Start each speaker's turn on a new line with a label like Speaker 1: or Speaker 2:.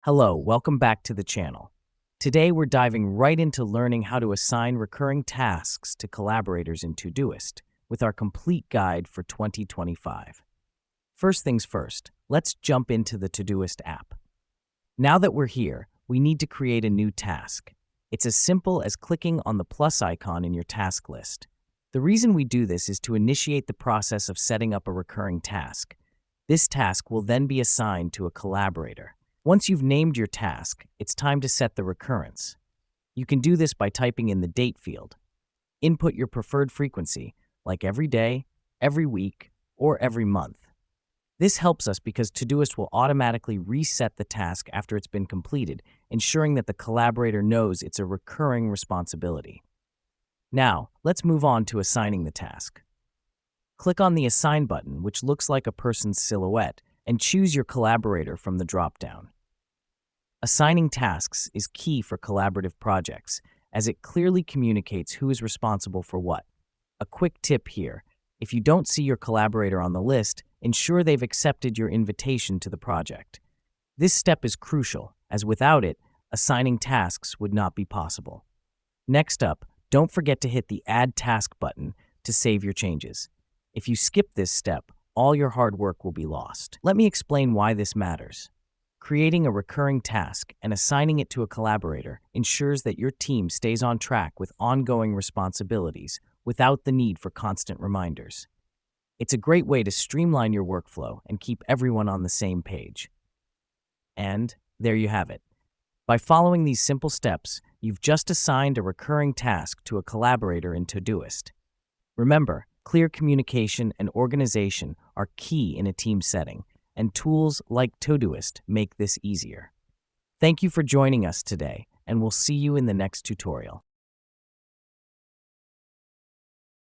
Speaker 1: Hello, welcome back to the channel. Today we're diving right into learning how to assign recurring tasks to collaborators in Todoist with our complete guide for 2025. First things first, let's jump into the Todoist app. Now that we're here, we need to create a new task. It's as simple as clicking on the plus icon in your task list. The reason we do this is to initiate the process of setting up a recurring task. This task will then be assigned to a collaborator. Once you've named your task, it's time to set the recurrence. You can do this by typing in the date field. Input your preferred frequency, like every day, every week, or every month. This helps us because Todoist will automatically reset the task after it's been completed, ensuring that the collaborator knows it's a recurring responsibility. Now, let's move on to assigning the task. Click on the Assign button, which looks like a person's silhouette, and choose your collaborator from the drop-down. Assigning tasks is key for collaborative projects, as it clearly communicates who is responsible for what. A quick tip here: if you don't see your collaborator on the list, ensure they've accepted your invitation to the project. This step is crucial, as without it, assigning tasks would not be possible. Next up, don't forget to hit the Add Task button to save your changes. If you skip this step, all your hard work will be lost. Let me explain why this matters. Creating a recurring task and assigning it to a collaborator ensures that your team stays on track with ongoing responsibilities without the need for constant reminders. It's a great way to streamline your workflow and keep everyone on the same page. And there you have it. By following these simple steps, you've just assigned a recurring task to a collaborator in Todoist. Remember, clear communication and organization are key in a team setting, and tools like Todoist make this easier. Thank you for joining us today, and we'll see you in the next tutorial.